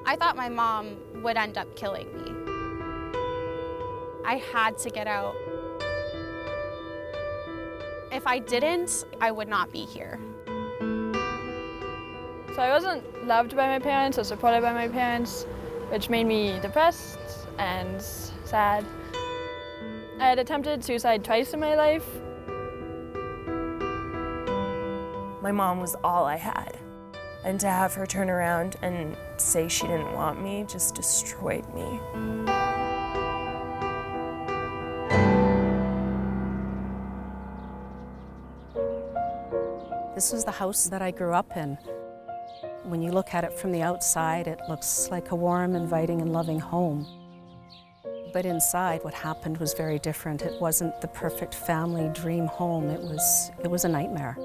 I thought my mom would end up killing me. I had to get out. If I didn't, I would not be here. So I wasn't loved by my parents or supported by my parents, which made me depressed and sad. I had attempted suicide twice in my life. My mom was all I had. And to have her turn around and say she didn't want me just destroyed me. This was the house that I grew up in. When you look at it from the outside, it looks like a warm, inviting, and loving home. But inside, what happened was very different. It wasn't the perfect family dream home. It was a nightmare.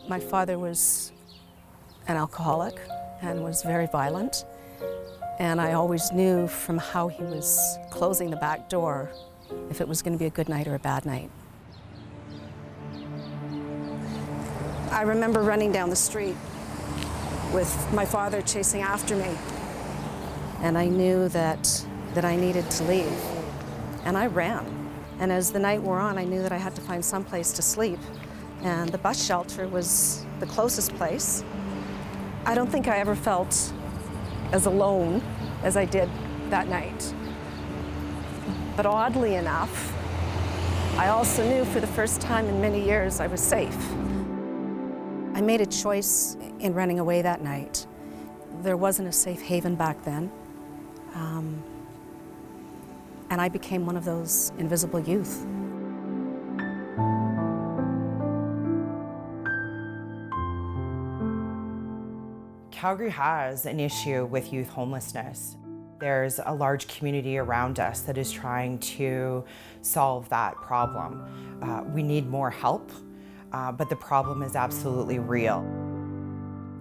My father was an alcoholic and was very violent. And I always knew from how he was closing the back door if it was going to be a good night or a bad night. I remember running down the street with my father chasing after me. And I knew that I needed to leave. And I ran. And as the night wore on, I knew that I had to find some place to sleep. And the bus shelter was the closest place. I don't think I ever felt as alone as I did that night. But oddly enough, I also knew for the first time in many years I was safe. I made a choice in running away that night. There wasn't a safe haven back then. And I became one of those invisible youth. Calgary has an issue with youth homelessness. There's a large community around us that is trying to solve that problem. We need more help, but the problem is absolutely real.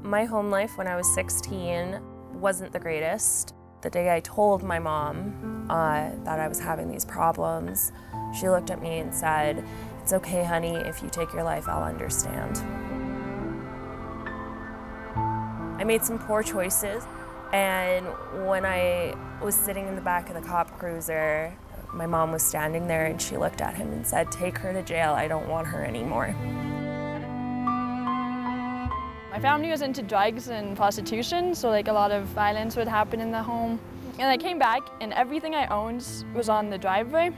My home life when I was 16 wasn't the greatest. The day I told my mom that I was having these problems, she looked at me and said, "It's okay, honey, if you take your life, I'll understand." I made some poor choices, and when I was sitting in the back of the cop cruiser, my mom was standing there and she looked at him and said, "Take her to jail, I don't want her anymore." My family was into drugs and prostitution, so like a lot of violence would happen in the home. And I came back and everything I owned was on the driveway.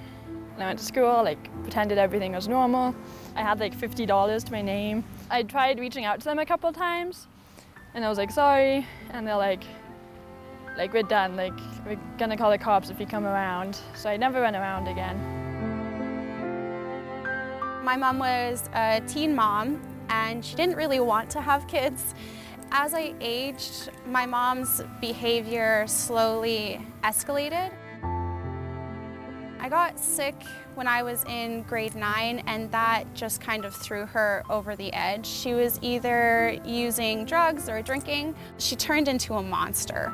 And I went to school, like pretended everything was normal. I had like $50 to my name. I tried reaching out to them a couple of times and I was like, sorry. And they're like, we're done, like we're gonna call the cops if you come around. So I never went around again. My mom was a teen mom, and she didn't really want to have kids. As I aged, my mom's behavior slowly escalated. I got sick when I was in grade 9, and that just kind of threw her over the edge. She was either using drugs or drinking. She turned into a monster.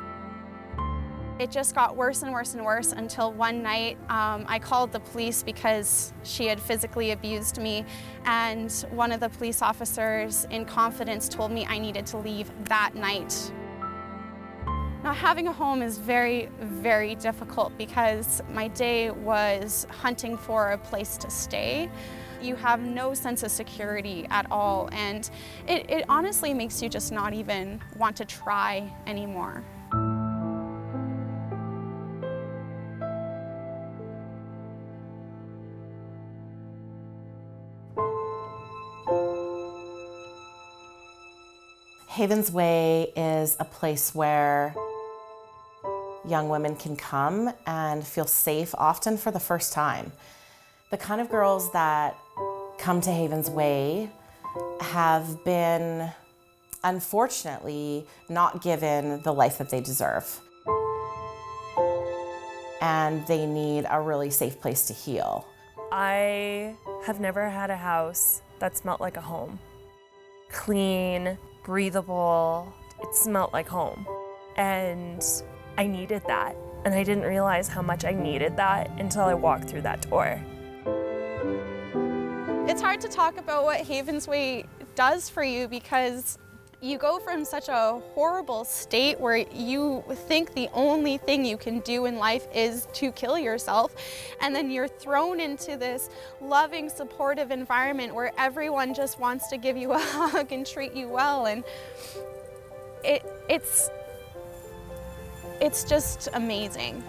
It just got worse and worse and worse until one night I called the police because she had physically abused me, and one of the police officers in confidence told me I needed to leave that night. Now, having a home is very, very difficult because my day was hunting for a place to stay. You have no sense of security at all, and it honestly makes you just not even want to try anymore. Havens Way is a place where young women can come and feel safe, often for the first time. The kind of girls that come to Havens Way have been, unfortunately, not given the life that they deserve. And they need a really safe place to heal. I have never had a house that smelled like a home. Clean, breathable, it smelled like home. And I needed that. And I didn't realize how much I needed that until I walked through that door. It's hard to talk about what Havens Way does for you because You go from such a horrible state where you think the only thing you can do in life is to kill yourself, and then you're thrown into this loving, supportive environment where everyone just wants to give you a hug and treat you well, and it's just amazing.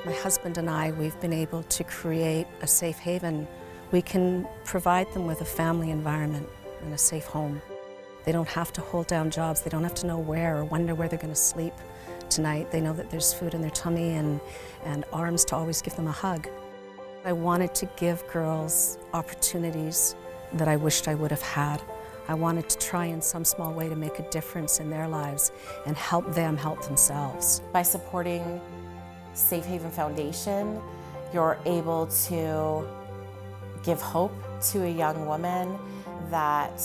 My husband and I, we've been able to create a safe haven. We can provide them with a family environment and a safe home. They don't have to hold down jobs. They don't have to know where or wonder where they're going to sleep tonight. They know that there's food in their tummy and arms to always give them a hug. I wanted to give girls opportunities that I wished I would have had. I wanted to try in some small way to make a difference in their lives and help them help themselves. By supporting Safe Haven Foundation, you're able to give hope to a young woman that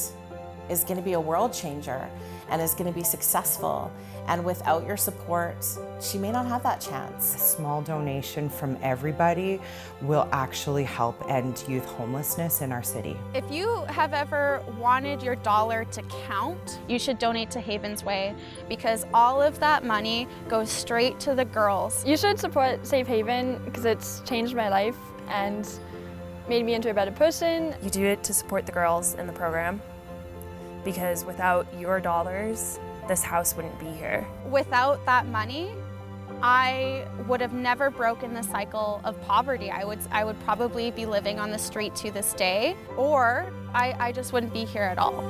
is going to be a world changer and is going to be successful. And without your support, she may not have that chance. A small donation from everybody will actually help end youth homelessness in our city. If you have ever wanted your dollar to count, you should donate to Havens Way, because all of that money goes straight to the girls. You should support Safe Haven because it's changed my life and made me into a better person. You do it to support the girls in the program, because without your dollars, this house wouldn't be here. Without that money, I would have never broken the cycle of poverty. I would probably be living on the street to this day, or I just wouldn't be here at all.